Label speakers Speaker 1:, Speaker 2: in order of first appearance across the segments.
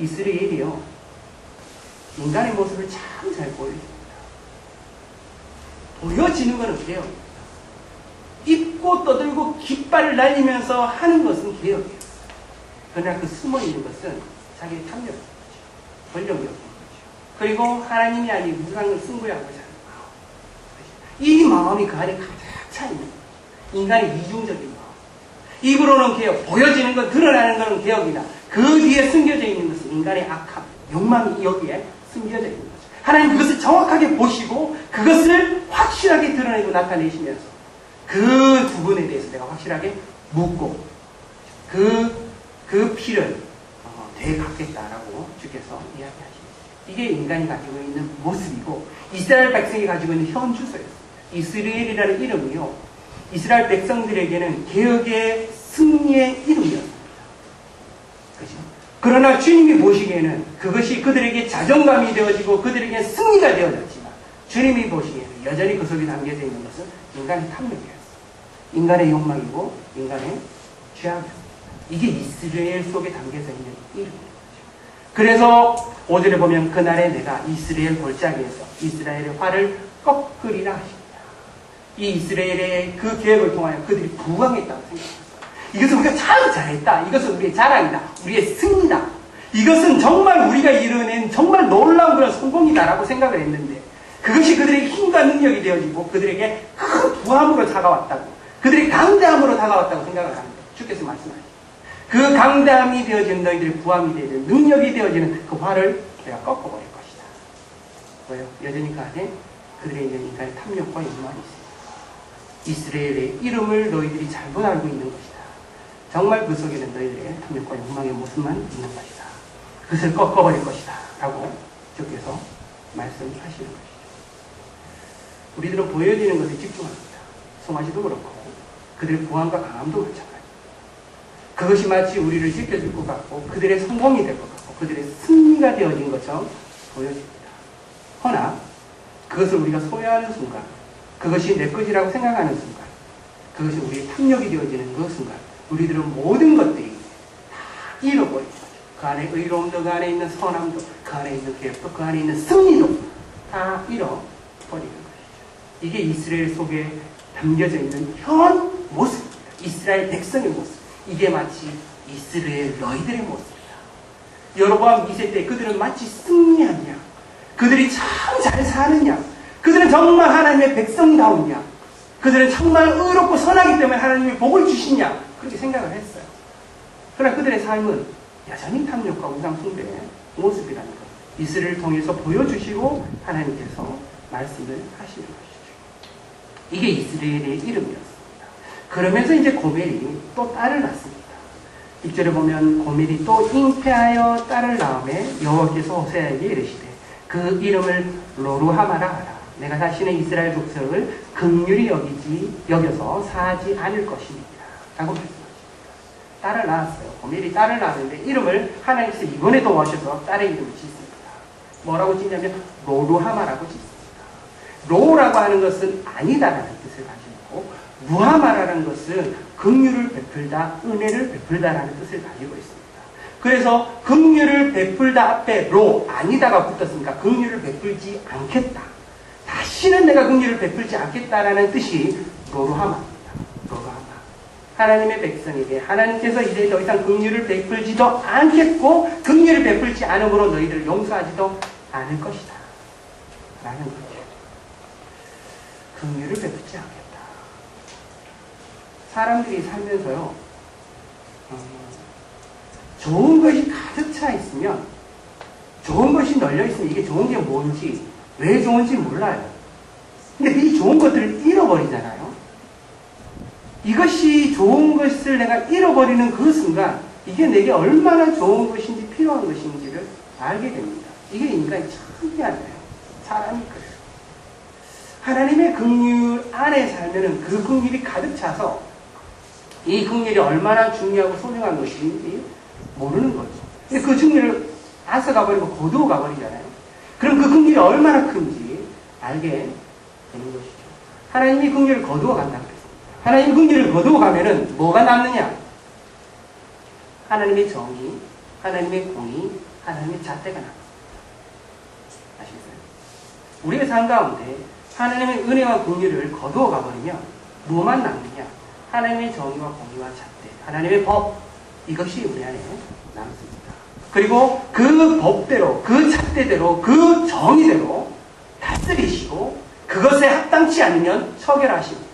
Speaker 1: 이스라엘이요, 인간의 모습을 참 잘 보여줍니다. 보여지는 것은 개혁. 입고 떠들고 깃발을 날리면서 하는 것은 개혁이에요. 그러나 그 숨어있는 것은 자기의 탐욕인 거죠. 권력욕인 거죠. 그리고 하나님이 아닌 우상을 숭배하고자 하는 마음. 이 마음이 그 안에 가득 차있는 거예요. 인간의 이중적인 마음. 입으로는 개혁, 보여지는 것, 드러나는 것은 개혁이다. 그 뒤에 숨겨져 있는 것은 인간의 악함, 욕망이 여기에 숨겨져 있는 거죠. 하나님 그것을 정확하게 보시고 그것을 확실하게 드러내고 나타내시면서 그 부분에 대해서 내가 확실하게 묻고 그 피를 대갚겠다라고 주께서 이야기하십니다. 이게 인간이 가지고 있는 모습이고 이스라엘 백성이 가지고 있는 현주소였습니다. 이스라엘이라는 이름이요, 이스라엘 백성들에게는 개혁의 승리의 이름이었습니다. 그죠? 그러나 주님이 보시기에는 그것이 그들에게 자존감이 되어지고 그들에게 승리가 되어졌지만 주님이 보시기에는 여전히 그 속에 담겨져 있는 것은 인간의 탐욕이었습니다. 인간의 욕망이고 인간의 죄악이었습니다. 이게 이스라엘 속에 담겨져 있는 이름입니다. 그래서 5절에 보면 그날에 내가 이스라엘 골짜기에서 이스라엘의 활을 꺾으리라 하십니다. 이 이스라엘의 그 계획을 통하여 그들이 부강했다고 생각했어요. 이것은 우리가 참 잘했다. 이것은 우리의 자랑이다. 우리의 승리다. 이것은 정말 우리가 이뤄낸 정말 놀라운 그런 성공이다라고 생각을 했는데 그것이 그들에게 힘과 능력이 되어지고 그들에게 큰 부함으로 다가왔다고, 그들의 강대함으로 다가왔다고 생각을 하는데 주께서 말씀하십니다. 그 강대함이 되어지는 너희들의 부함이 되어지는 능력이 되어지는 그 활을 내가 꺾어버릴 것이다. 왜요? 여전히 그 안에 그들의 있는 인간의 탐욕과 욕망이 있습니다. 이스라엘의 이름을 너희들이 잘못 알고 있는 것이다. 정말 그 속에는 너희들의 탐욕과 욕망의 모습만 있는 것이다. 그것을 꺾어버릴 것이다. 라고 주께서 말씀하시는 것이죠. 우리들은 보여지는 것에 집중합니다. 송아지도 그렇고 그들의 부함과 강함도 마찬가지입니다. 그것이 마치 우리를 지켜줄 것 같고 그들의 성공이 될 것 같고 그들의 승리가 되어진 것처럼 보여집니다. 허나 그것을 우리가 소유하는 순간, 그것이 내 것이라고 생각하는 순간, 그것이 우리의 탐욕이 되어지는 그 순간 우리들은 모든 것들이 다 잃어버리는 거죠. 그 안에 의로움도, 그 안에 있는 선함도, 그 안에 있는 계획도, 그 안에 있는 승리도 다 잃어버리는 것이죠. 이게 이스라엘 속에 담겨져 있는 현 모습입니다. 이스라엘 백성의 모습. 이게 마치 이스라엘 너희들의 모습이다. 여로보암 2세 때 그들은 마치 승리한 양, 그들이 참 잘 사는 양, 그들은 정말 하나님의 백성다운 양, 그들은 정말 의롭고 선하기 때문에 하나님이 복을 주신 양, 그렇게 생각을 했어요. 그러나 그들의 삶은 여전히 탐욕과 우상 숭배의 모습이라는 것, 이스라엘을 통해서 보여주시고 하나님께서 말씀을 하시는 것이죠. 이게 이스라엘의 이름이었습니다. 그러면서 이제 고멜이 또 딸을 낳습니다. 6절에 보면 고멜이 또 잉태하여 딸을 낳음에 여호와께서 호세아에게 이르시되 그 이름을 로루하마라 하라. 내가 다시는 이스라엘 족속을 긍휼히 여겨서 사하지 않을 것입니다. 라고 말씀하십니다. 딸을 낳았어요. 고멜이 딸을 낳았는데 이름을 하나님께서 이번에도 오셔서 딸의 이름을 짓습니다. 뭐라고 짓냐면 로루하마라고 짓습니다. 로라고 하는 것은 아니다라는 뜻을 가지고 무하마라는 것은 긍휼을 베풀다, 은혜를 베풀다라는 뜻을 가지고 있습니다. 그래서 긍휼을 베풀다 앞에 로, 아니다가 붙었으니까 긍휼을 베풀지 않겠다. 다시는 내가 긍휼을 베풀지 않겠다라는 뜻이 로루하마입니다. 로루하마. 하나님의 백성에게 하나님께서 이제 더 이상 긍휼을 베풀지도 않겠고 긍휼을 베풀지 않음으로 너희들을 용서하지도 않을 것이다. 라는 거죠. 긍휼을 베풀지 않겠다. 사람들이 살면서요, 좋은 것이 가득 차 있으면, 좋은 것이 널려 있으면 이게 좋은 게 뭔지, 왜 좋은지 몰라요. 근데 이 좋은 것들을 잃어버리잖아요. 이것이 좋은 것을 내가 잃어버리는 그 순간, 이게 내게 얼마나 좋은 것인지 필요한 것인지를 알게 됩니다. 이게 인간이 참 희한해요. 사람이 그래요. 하나님의 긍휼 안에 살면은 그 긍휼이 가득 차서 이 긍휼이 얼마나 중요하고 소중한 것인지 모르는 거죠. 근데 그 긍휼을 앗아가버리고 거두어 가버리잖아요. 그럼 그 긍휼이 얼마나 큰지 알게 되는 것이죠. 하나님이 긍휼을 거두어 간다고 했습니다. 하나님 긍휼을 거두어 가면은 뭐가 남느냐? 하나님의 정의, 하나님의 공의, 하나님의 잣대가 나옵니다. 아시겠어요? 우리의 삶 가운데 하나님의 은혜와 긍휼을 거두어 가버리면 뭐만 남느냐? 하나님의 정의와 공의와 잣대, 하나님의 법, 이것이 우리 안에 남습니다. 그리고 그 법대로, 그 잣대대로, 그 정의대로 다스리시고 그것에 합당치 않으면 처결하십니다.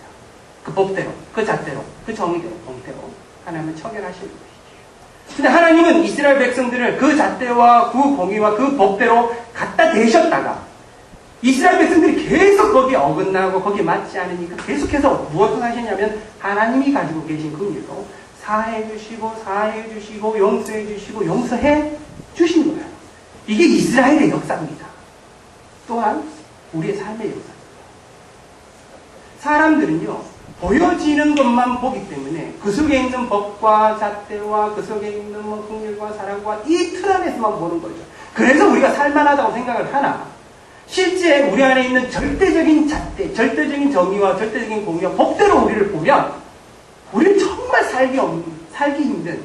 Speaker 1: 그 법대로, 그 잣대로, 그 정의대로, 공의대로 하나님은 처결하시는 것이죠. 근데 하나님은 이스라엘 백성들을 그 잣대와 그 공의와 그 법대로 갖다 대셨다가 이스라엘 백성들이 계속 거기에 어긋나고 거기에 맞지 않으니까 계속해서 무엇을 하시냐면 하나님이 가지고 계신 긍휼로 사해 주시고 용서해 주시고 용서해 주시는 거예요. 이게 이스라엘의 역사입니다. 또한 우리의 삶의 역사입니다. 사람들은요, 보여지는 것만 보기 때문에 그 속에 있는 법과 잣대와 그 속에 있는 긍휼과 사랑과 이 틀 안에서만 보는 거죠. 그래서 우리가 살만하다고 생각을 하나, 실제 우리 안에 있는 절대적인 잣대, 절대적인 정의와 절대적인 공의와 법대로 우리를 보면 우리는 정말 살기 힘든,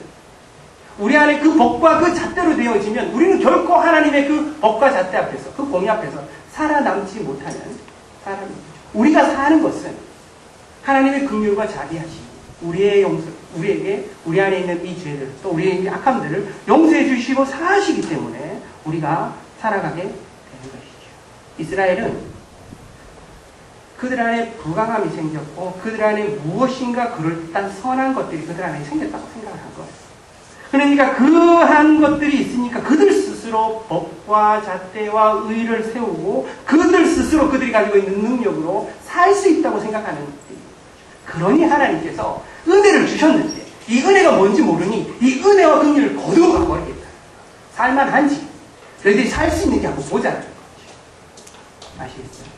Speaker 1: 우리 안에 그 법과 그 잣대로 되어지면 우리는 결코 하나님의 그 법과 잣대 앞에서, 그 공의 앞에서 살아남지 못하는 사람입니다. 우리가 사는 것은 하나님의 긍휼과 자비하심, 우리의 용서, 우리에게 우리 안에 있는 이 죄들, 또 우리의 이 악함들을 용서해 주시고 사하시기 때문에 우리가 살아가게 되는 것이죠. 이스라엘은 그들 안에 불강함이 생겼고 그들 안에 무엇인가 그럴듯한 선한 것들이 그들 안에 생겼다고 생각을 한 거예요. 그러니까 그한 것들이 있으니까 그들 스스로 법과 잣대와 의를 세우고 그들 스스로 그들이 가지고 있는 능력으로 살 수 있다고 생각하는 것들이, 그러니 하나님께서 은혜를 주셨는데 이 은혜가 뭔지 모르니 이 은혜와 긍휼을 거두어 가버리겠다. 살만한지 너희들이 살 수 있는지 한번 보자는 거죠. 아시겠어요?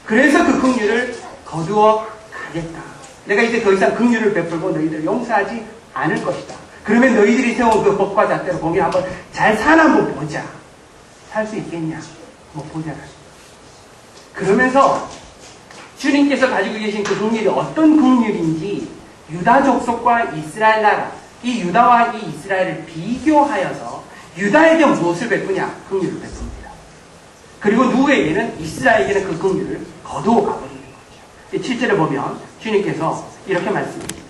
Speaker 1: 그래서 그 긍휼을 거두어 가겠다. 내가 이제 더 이상 긍휼을 베풀고 너희들을 용서하지 않을 것이다. 그러면 너희들이 세운 그 법과 잣대로 공의 한번 잘 사나 한번 보자. 살 수 있겠냐? 한번 보자. 그러면서 주님께서 가지고 계신 그 긍휼이 어떤 긍휼인지 유다 족속과 이스라엘 나라, 이 유다와 이 이스라엘을 비교하여서 유다에게 무엇을 베푸냐? 긍휼을 베풉니다. 그리고 누구에게는, 이스라엘에게는 그 긍휼을 거두어 가버리는 거죠. 7절에 보면 주님께서 이렇게 말씀하십니다.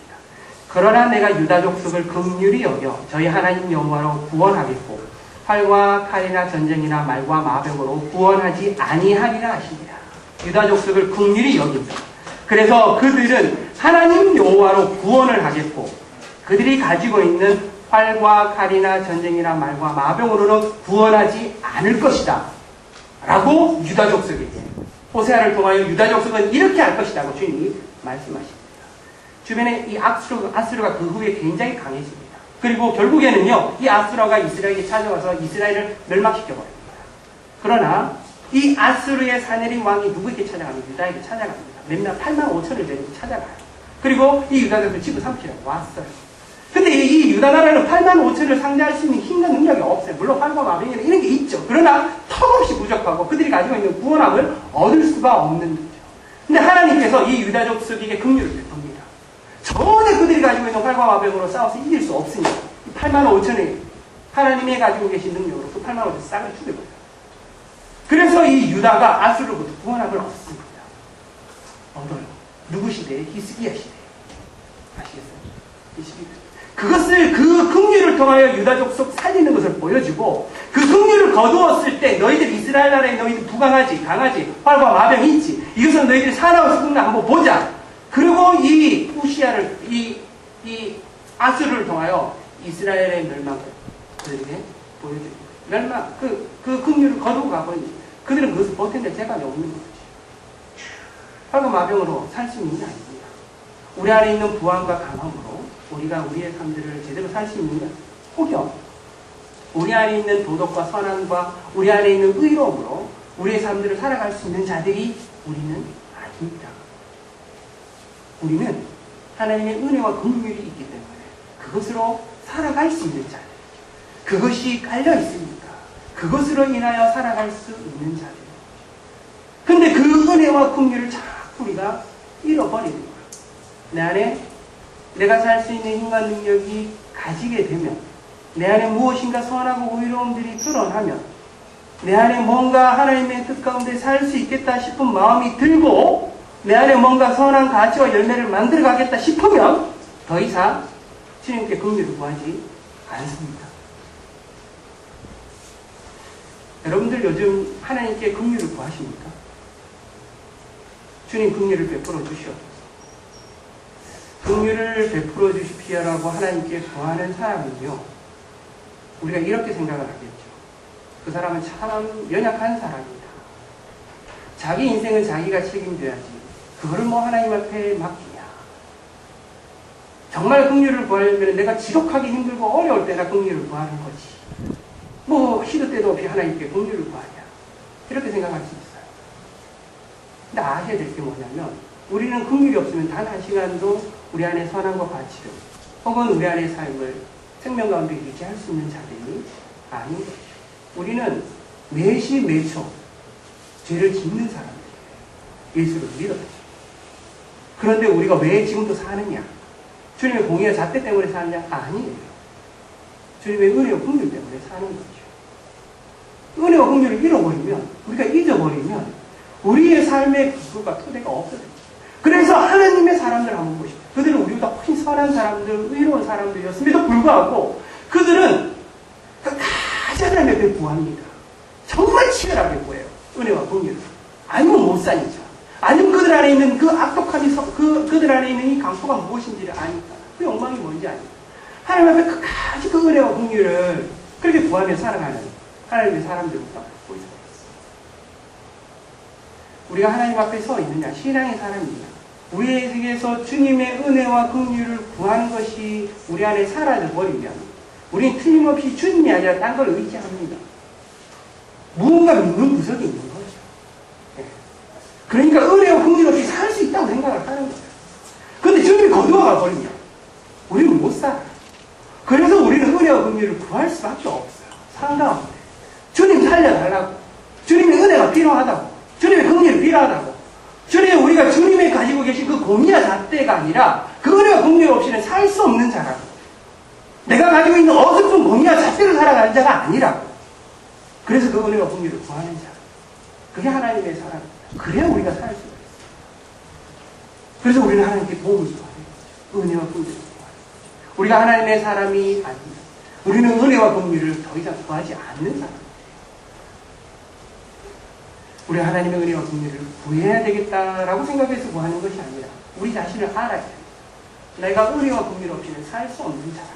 Speaker 1: 그러나 내가 유다 족속을 긍휼히 여겨 저희 하나님 여호와로 구원하겠고 활과 칼이나 전쟁이나 말과 마병으로 구원하지 아니하리라 하시니라. 유다 족속을 긍휼히 여깁니다. 그래서 그들은 하나님 여호와로 구원을 하겠고 그들이 가지고 있는 활과 칼이나 전쟁이나 말과 마병으로는 구원하지 않을 것이다 라고 유다 족속에게, 호세아를 통하여 유다 족속은 이렇게 할 것이다 고 주님이 말씀하십니다. 주변에 이 아수르가 그 후에 굉장히 강해집니다. 그리고 결국에는요, 이 아수르가 이스라엘에 찾아와서 이스라엘을 멸망시켜버립니다. 그러나 이 아수르의 사내림 왕이 누구에게 찾아갑니까? 유다에게 찾아갑니다. 몇몇 8만 5천을 데리고 찾아가요. 그리고 이 유다들을 집어삼키라고 왔어요. 근데 이 유다 나라는 8만 5천을 상대할 수 있는 힘과 능력이 없어요. 물론 활과 마병이나 이런 게 있죠. 그러나 턱없이 부족하고 그들이 가지고 있는 구원함을 얻을 수가 없는 거죠. 근데 하나님께서 이 유다 족속에게 긍휼을 베풉니다. 전에 그들이 가지고 있는 활과 마병으로 싸워서 이길 수 없으니까 8만 5천에 하나님이 가지고 계신 능력으로 그 8만 5천 싹을 죽여버려요. 그래서 이 유다가 아수르로부터 구원함을 얻습니다. 얻어요. 누구 시대에? 히스기야 시대에. 아시겠어요? 그것을, 그 긍휼을 통하여 유다 족속 살리는 것을 보여주고 그 긍휼을 거두었을 때 너희들 이스라엘 나라에 너희들 부강하지, 강하지, 활과 마병이 있지. 이것은 너희들이 살아올 수 있나 한번 보자. 그리고 이 우시아를, 이 아수르를 통하여 이스라엘의 멸망을 그들에게 보여주는 거예요. 멸망, 그 긍휼을 거두고 가버리니 그들은 그것을 버틴데 재간이 없는 거지. 활과 마병으로 살 수 있는 게 아닙니다. 우리 안에 있는 부안과 강함으로 우리가 우리의 삶들을 제대로 살 수 있는 것, 혹여 우리 안에 있는 도덕과 선함과 우리 안에 있는 의로움으로 우리의 삶들을 살아갈 수 있는 자들이 우리는 아닙니다. 우리는 하나님의 은혜와 긍휼이 있기 때문에 그것으로 살아갈 수 있는 자들, 그것이 깔려 있으니까 그것으로 인하여 살아갈 수 있는 자들. 근데 그 은혜와 긍휼을 자꾸 우리가 잃어버리는 거예요. 내 안에 내가 살 수 있는 힘과 능력이 가지게 되면 내 안에 무엇인가 선하고 의로움들이 들어 출원하면 내 안에 뭔가 하나님의 뜻 가운데 살 수 있겠다 싶은 마음이 들고 내 안에 뭔가 선한 가치와 열매를 만들어 가겠다 싶으면 더 이상 주님께 긍휼을 구하지 않습니다. 여러분들 요즘 하나님께 긍휼을 구하십니까? 주님 긍휼을 베풀어 주시옵소서. 긍휼을 베풀어 주십시오라고 하나님께 구하는 사람은요, 우리가 이렇게 생각을 하겠죠. 그 사람은 참 연약한 사람이다. 자기 인생은 자기가 책임져야지. 그거를 뭐 하나님 앞에 맡기냐. 정말 긍휼을 구하려면 내가 지독하게 힘들고 어려울 때나 긍휼을 구하는 거지. 뭐 시도 때도 없이 하나님께 긍휼을 구하냐. 이렇게 생각할 수 있어요. 근데 아셔야 될 게 뭐냐면 우리는 긍휼이 없으면 단 한 시간도 우리 안에 선함과 가치를 혹은 우리 안의 삶을 생명 가운데 유지할 수 있는 자들이 아닌 거죠. 우리는 매시 매초 죄를 짓는 사람들이에요. 예수를 믿어요. 그런데 우리가 왜 지금도 사느냐? 주님의 공의와 잣대 때문에 사느냐? 아니에요. 주님의 은혜와 긍휼 때문에 사는 거죠. 은혜와 긍휼을 잃어버리면, 우리가 잊어버리면 우리의 삶의 기술과 토대가 없어져요. 그래서 하나님의 사람들을 한번 보십시오. 그들은 우리보다 훨씬 선한 사람들, 의로운 사람들이었음에도 불구하고 그들은 끝까지 하나님 앞에 구합니다. 정말 치열하게 구해요. 은혜와 긍휼을. 아니면 못 사니까. 아니면 그들 안에 있는 그 악독함이, 그들 안에 있는 이 강포가 무엇인지를 아니까. 그 욕망이 뭔지 아니까. 하나님 앞에 끝까지 그 은혜와 긍휼을 그렇게 구하며 살아가는 하나님의 사람들부터 보이죠. 우리가 하나님 앞에 서 있느냐? 신앙의 사람입니다. 우리의 세계에서 주님의 은혜와 긍휼을 구하는 것이 우리 안에 사라져 버리면 우리는 틀림없이 주님이 아니라 딴 걸 의지합니다. 무언가 믿는 구석이 있는 거죠. 네. 그러니까 은혜와 긍휼 없이 살 수 있다고 생각을 하는 거예요. 그런데 주님이 거두어가 버리면 우리는 못 살아요. 그래서 우리는 은혜와 긍휼을 구할 수밖에 없어요. 상가운데 주님 살려달라고, 주님의 은혜가 필요하다고, 주님의 긍휼이 필요하다고, 주님, 우리가 주님이 가지고 계신 그 공의와 잣대가 아니라 그 은혜와 긍휼 없이는 살 수 없는 자라고, 내가 가지고 있는 어설픈 공의와 잣대로 살아가는 자가 아니라고. 그래서 그 은혜와 긍휼을 구하는 자, 그게 하나님의 사랑입니다. 그래야 우리가 살 수가 있어요. 그래서 우리는 하나님께 도움을 구하는 거죠. 은혜와 긍휼을 구하는 거죠. 우리가 하나님의 사람이 아닙니다. 우리는 은혜와 긍휼을 더 이상 구하지 않는 사람입니다. 우리 하나님의 은혜와 긍휼을 구해야 되겠다라고 생각해서 구하는 것이 아니라 우리 자신을 알아야 됩니다. 내가 은혜와 긍휼 없이는 살 수 없는 자라.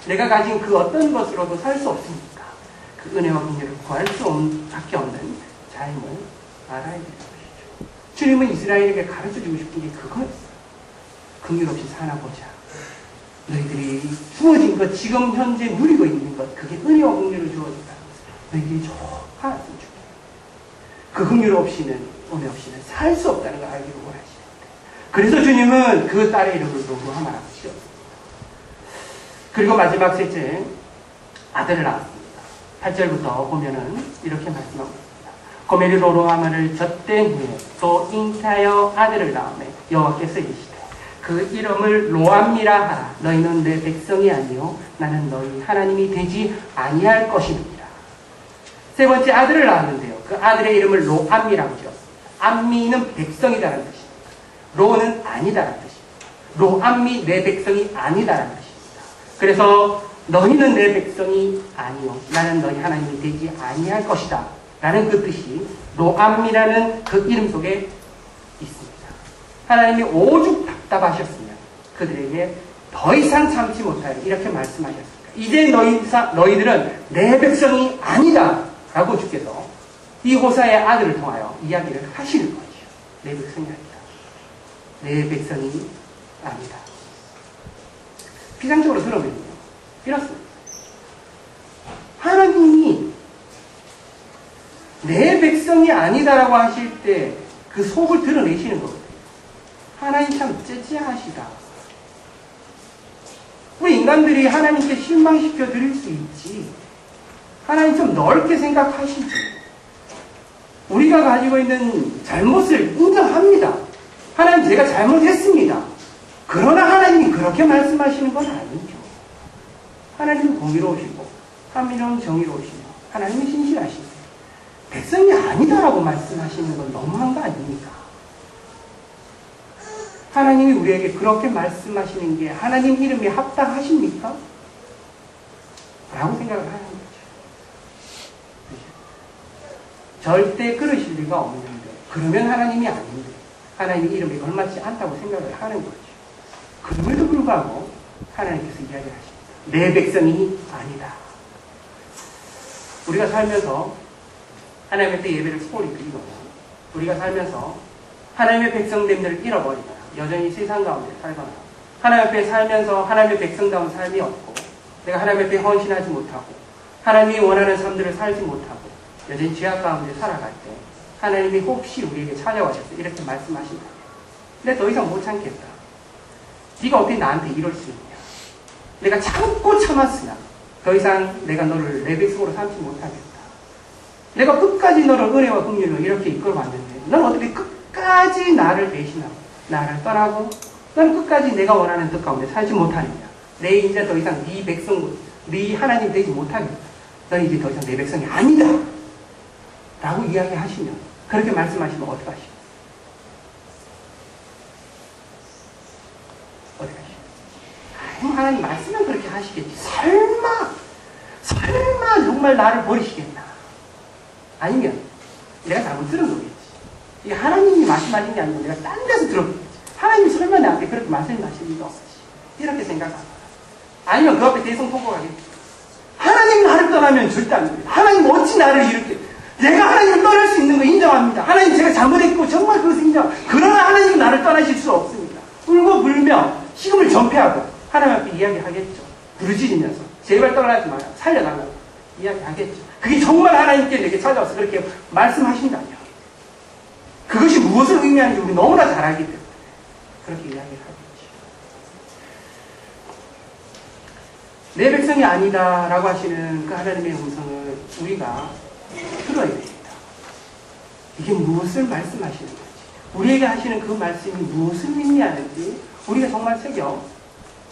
Speaker 1: 내가 가진 그 어떤 것으로도 살 수 없으니까 그 은혜와 긍휼을 구할 수밖에 없는 삶을 알아야 되는 것이죠. 주님은 이스라엘에게 가르쳐주고 싶은 게 그거였어요. 긍휼 없이 사나보자. 너희들이 주어진 것, 지금 현재 누리고 있는 것, 그게 은혜와 긍휼을 주어진다는 것을 너희들이 좀 알았으면 좋겠다. 그 긍휼 없이는, 은혜 없이는 살 수 없다는 걸 알기를 원하시는데, 그래서 주님은 그 딸의 이름을 로루하마라고 지었습니다. 그리고 마지막 셋째, 아들을 낳았습니다. 8절부터 보면은 이렇게 말씀하고 있습니다. 고멜이 로루하마를 젖된 후에 또 잉태하여 아들을 낳으매 여호와께서 이르시되 그 이름을 로암미라 하라. 너희는 내 백성이 아니요 나는 너희 하나님이 되지 아니할 것입니다. 세 번째 아들을 낳았는데요. 그 아들의 이름을 로암미라고 지었습니다. 암미는 백성이다라는 뜻입니다. 로는 아니다라는 뜻입니다. 로암미 내 백성이 아니다라는 뜻입니다. 그래서 너희는 내 백성이 아니요 나는 너희 하나님이 되지 아니할 것이다 라는 그 뜻이 로암미라는 그 이름 속에 있습니다. 하나님이 오죽 답답하셨으면 그들에게 더 이상 참지 못하여 이렇게 말씀하셨습니다. 이제 너희들은 내 백성이 아니다 라고 주께서 이 호사의 아들을 통하여 이야기를 하시는 거죠. 내 백성이 아니다. 내 백성이 아니다. 비상적으로 들어보면요. 이렇습니다. 하나님이 내 백성이 아니다라고 하실 때 그 속을 드러내시는 거거든요. 하나님 참 째째하시다. 우리 인간들이 하나님께 실망시켜 드릴 수 있지. 하나님 좀 넓게 생각하시지. 우리가 가지고 있는 잘못을 인정합니다. 하나님 제가 잘못했습니다. 그러나 하나님이 그렇게 말씀하시는 건 아니죠. 하나님은 공의로우시고 하나님은 정의로우시며 하나님이 신실하신데 백성이 아니다라고 말씀하시는 건 너무한 거 아닙니까? 하나님이 우리에게 그렇게 말씀하시는 게 하나님 이름에 합당하십니까? 라고 생각을 하는 거죠. 절대 그러실 리가 없는데, 그러면 하나님이 아닌데, 하나님의 이름에 걸맞지 않다고 생각을 하는 거죠. 그럼에도 불구하고 하나님께서 이야기를 하십니다. 내 백성이 아니다. 우리가 살면서 하나님 앞에 예배를 소홀히 드리거나, 우리가 살면서 하나님의 백성됨들을 잃어버리거나, 여전히 세상 가운데 살거나, 하나님 앞에 살면서 하나님의 백성다운 삶이 없고, 내가 하나님 앞에 헌신하지 못하고, 하나님이 원하는 삶들을 살지 못하고, 여전히 죄악 가운데 살아갈 때, 하나님이 혹시 우리에게 찾아와셔서 이렇게 말씀하신다면, 내가 더 이상 못 참겠다. 네가 어떻게 나한테 이럴 수 있냐. 내가 참고 참았으나 더 이상 내가 너를 내 백성으로 삼지 못하겠다. 내가 끝까지 너를 은혜와 긍휼로 이렇게 이끌어왔는데 너는 어떻게 끝까지 나를 배신하고 나를 떠나고 너는 끝까지 내가 원하는 뜻 가운데 살지 못하느냐. 내 이제 더 이상 네 백성, 네 하나님 되지 못하겠다. 너는 이제 더 이상 내 백성이 아니다. 라고 이야기하시면, 그렇게 말씀하시면 어떡하시겠어요? 어떡하시겠어요? 하나님 말씀은 그렇게 하시겠지. 설마 정말 나를 버리시겠나? 아니면 내가 잘못 들은 거겠지. 이게 하나님이 말씀하신 게 아니고 내가 딴 데서 들었겠지. 하나님이 설마 나한테 그렇게 말씀하실 리가 없지. 이렇게 생각하거나, 아니면 그 앞에 대성 통곡하겠지. 하나님 나를 떠나면 절대 안 됩니다. 하나님 어찌 나를 이렇게, 내가 하나님을 떠날 수 있는 거 인정합니다. 하나님 제가 잘못했고 정말 그것을 인정. 그러나 하나님 나를 떠나실 수 없습니다. 울고 불며 식음을 전폐하고 하나님 앞에 이야기하겠죠. 부르짖으면서 제발 떠나지 마라, 살려달라고 이야기하겠죠. 그게 정말 하나님께 내게 찾아와서 그렇게 말씀하신다면, 그것이 무엇을 의미하는지 우리 너무나 잘 알기 때문에 그렇게 이야기를 하겠죠. 내 백성이 아니다 라고 하시는 그 하나님의 음성을 우리가 들어야 됩니다. 이게 무엇을 말씀하시는 건지, 우리에게 하시는 그 말씀이 무엇을 의미하는지 우리가 정말 새겨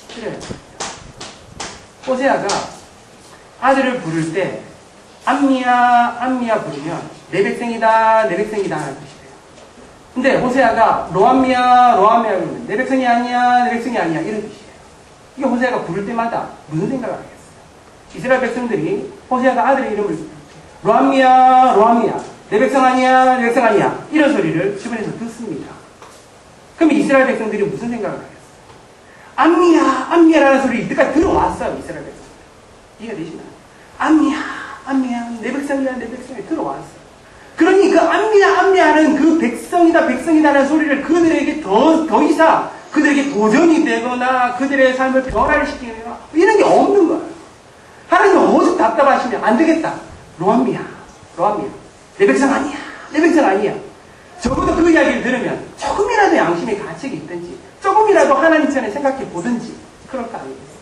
Speaker 1: 들어야 됩니다. 호세아가 아들을 부를 때 암미야 암미야 부르면 내 백성이다 내 백성이다 하는 뜻이에요. 근데 호세아가 로암미야 로암미야 부르면 내 백성이 아니야 내 백성이 아니야 이런 뜻이에요. 이게 호세아가 부를 때마다 무슨 생각을 하겠어요? 이스라엘 백성들이 호세아가 아들의 이름을 로암미야 로암미야 내 백성 아니야 내 백성 아니야 이런 소리를 주변에서 듣습니다. 그럼 이스라엘 백성들이 무슨 생각을 하겠어요? 암미야 암미야라는 소리 이때까지 들어왔어요. 이스라엘 백성들 이해가 되시나요? 암미야 암미야 내 백성이야 내 백성이 들어왔어요. 그러니 그 암미야 암미야는 그 백성이다 백성이다라는 소리를 그들에게 더 이상 그들에게 도전이 되거나 그들의 삶을 변화를 시키거나 이런 게 없는 거예요. 하나님은 오죽 답답하시면 안 되겠다. 로암미야 로암미야 내 백성 아니야 내 백성 아니야. 적어도 그 이야기를 들으면 조금이라도 양심의 가책이 있든지 조금이라도 하나님 편에 생각해 보든지 그럴 거 아니겠습니까?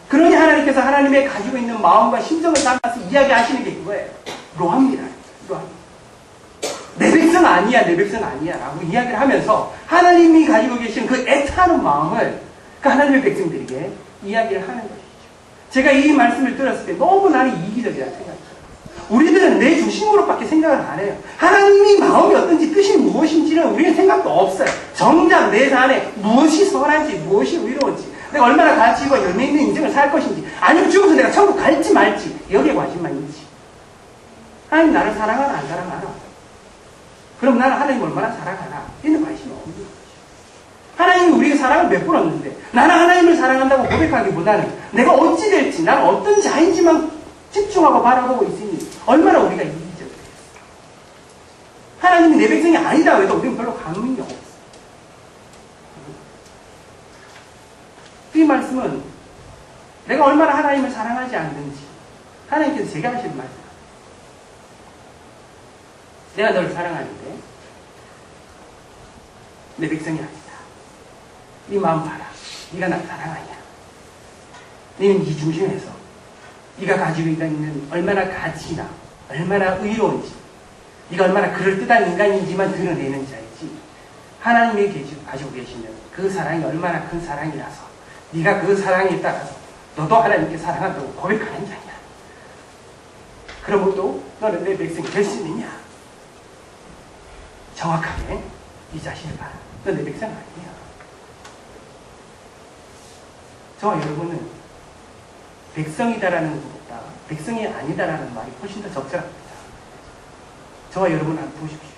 Speaker 1: 그러니 하나님께서 하나님의 가지고 있는 마음과 심정을 담아서 이야기하시는 게 그거예요. 로합니다. 로합니다. 내 백성 아니야 내 백성 아니야 라고 이야기를 하면서 하나님이 가지고 계신 그 애타는 마음을 그 하나님의 백성들에게 이야기를 하는 것이죠. 제가 이 말씀을 들었을 때 너무 나는 이기적이라는 생각이 들어요. 우리들은 내 중심으로밖에 생각을 안 해요. 하나님이 마음이 어떤지 뜻이 무엇인지는 우리는 생각도 없어요. 정작 내 삶에 무엇이 선한지 무엇이 의로운지 내가 얼마나 가치 있고 열매 있는 인생을 살 것인지 아니면 죽어서 내가 천국 갈지 말지 여기에 관심만 있지. 하나님 나를 사랑하나 안 사랑하나? 그럼 나는 하나님 얼마나 사랑하나? 이런 관심이 없는 거죠. 하나님이 우리에게 사랑을 베풀었는데 나는 하나님을 사랑한다고 고백하기보다는 내가 어찌 될지 나는 어떤 자인지만 집중하고 바라보고 있으니 얼마나 우리가 이기적이에요. 하나님이 내 백성이 아니다 해도 우리는 별로 감흥이 없어요. 이 말씀은 내가 얼마나 하나님을 사랑하지 않는지 하나님께서 제게 하시는 말씀. 내가 너를 사랑하는데 내 백성이 아니다. 네 마음 봐라. 네가 나를 사랑하냐. 너는 네 중심에서 네가 가지고 있는 얼마나 가치나 얼마나 의로운지 네가 얼마나 그럴듯한 인간인지만 드러내는 자이지 하나님이 가지고 계시는 그 사랑이 얼마나 큰 사랑이라서 네가 그 사랑에 따라서 너도 하나님께 사랑한다고 고백하는 자냐. 그러므로 너는 내 백성이 될 수 있느냐? 정확하게 이 자신을 봐라. 너 내 백성 아니야. 저와 여러분은 백성이다라는 것보다 백성이 아니다라는 말이 훨씬 더 적절합니다. 저와 여러분 한번 보십시오.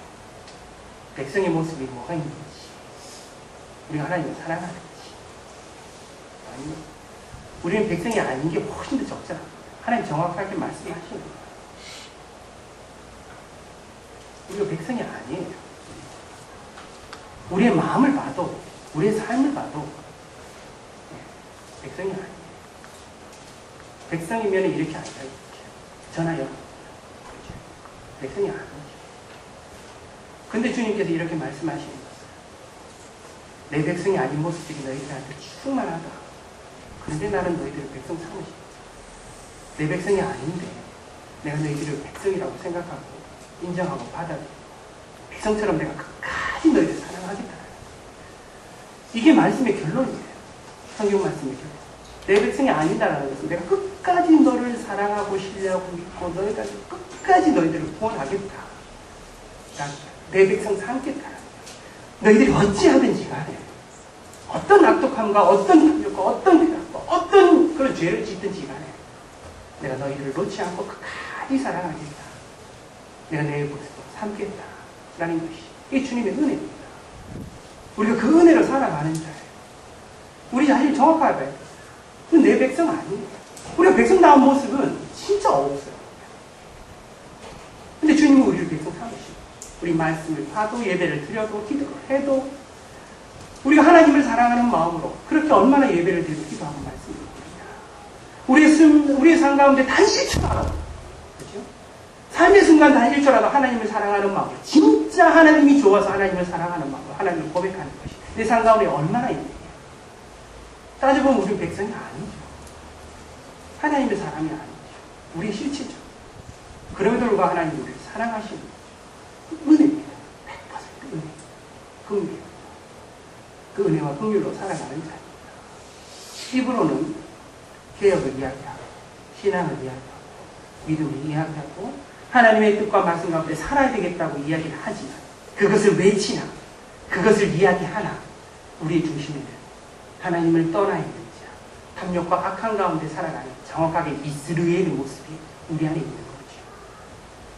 Speaker 1: 백성의 모습이 뭐가 있는지, 우리가 하나님을 사랑하는지, 아니면 우리는 백성이 아닌 게 훨씬 더 적절합니다. 하나님 정확하게 말씀하시는 거예요. 우리가 백성이 아니에요. 우리의 마음을 봐도, 우리의 삶을 봐도 백성이 아니에요. 백성이면 이렇게 아니라 이렇게 전하여 그렇죠. 백성이 아니죠. 근데 주님께서 이렇게 말씀하시는 것은 내 백성이 아닌 모습들이 너희들한테 충만하다. 그런데 나는 너희들을 백성 삼으시고 내 백성이 아닌데 내가 너희들을 백성이라고 생각하고 인정하고 받아들이고 백성처럼 내가 끝까지 너희를 사랑하겠다. 이게 말씀의 결론이에요. 성경 말씀의 결론. 내 백성이 아니다라는 것은 내가 끝까지 너를 사랑하고 신뢰하고 믿고 너희가 끝까지 너희들을 구원하겠다. 내 백성 삼겠다. 너희들이 어찌하든지 간에 어떤 악독함과 어떤 탐욕과 어떤 쾌락과 어떤 그런 죄를 짓든지 간에 내가 너희들을 놓지 않고 끝까지 사랑하겠다. 내가 내 백성 삼겠다. 라는 것이 이게 주님의 은혜입니다. 우리가 그 은혜로 살아가는 자예요. 우리 자신을 정확하게 봐야 돼요. 내 백성 아니에요. 우리가 백성다운 모습은 진짜 없어요. 근데 주님은 우리를 백성 삼으시고 우리 말씀을 봐도 예배를 드려도 기도를 해도 우리가 하나님을 사랑하는 마음으로 그렇게 얼마나 예배를 드리고 기도하고 말씀을 드립니다. 우리의 삶 가운데 단 1초라도 그렇죠? 삶의 순간 단 1초라도 하나님을 사랑하는 마음으로 진짜 하나님이 좋아서 하나님을 사랑하는 마음으로 하나님을 고백하는 것이 내 삶 가운데 얼마나 있느냐. 따져보면 우리는 백성이 아니죠. 하나님의 사람이 아니죠. 우리의 실체죠. 그럼에도 불구하고 하나님이 우리를 사랑하시는 은혜입니다. 100% 은혜. 긍휼. 그 은혜와 긍휼로 살아가는 자입니다. 입으로는 개혁을 이야기하고 신앙을 이야기하고 믿음을 이야기하고 하나님의 뜻과 말씀 가운데 살아야 되겠다고 이야기를 하지만 그것을 외치나 그것을 이야기하나 우리의 중심에는 하나님을 떠나 있는 자, 탐욕과 악한 가운데 살아가는 정확하게 이스라엘의 모습이 우리 안에 있는 거죠.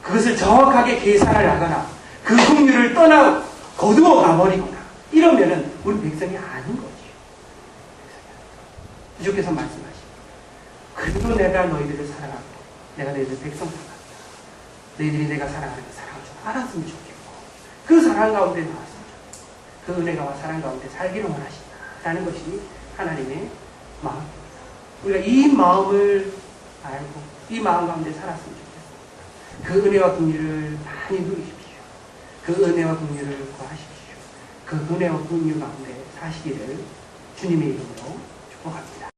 Speaker 1: 그것을 정확하게 계산을 하거나 그 긍휼을 떠나 거두어 가버리거나 이러면은 우리 백성이 아닌 거죠. 주께서 말씀하십니다. 그래도 내가 너희들을 사랑하고 내가 너희들 백성 삼았다. 너희들이 내가 사랑하는 그 사랑을 좀 알았으면 좋겠고 그 사랑 가운데 나왔으면 좋겠고 그 은혜가 사랑 가운데 살기를 원하신다. 라는 것이 하나님의 마음입니다. 우리가 이 마음을 알고 이 마음 가운데 살았으면 좋겠습니다. 그 은혜와 긍휼을 많이 누리십시오. 그 은혜와 긍휼을 구하십시오. 그 은혜와 긍휼 가운데 사시기를 주님의 이름으로 축복합니다.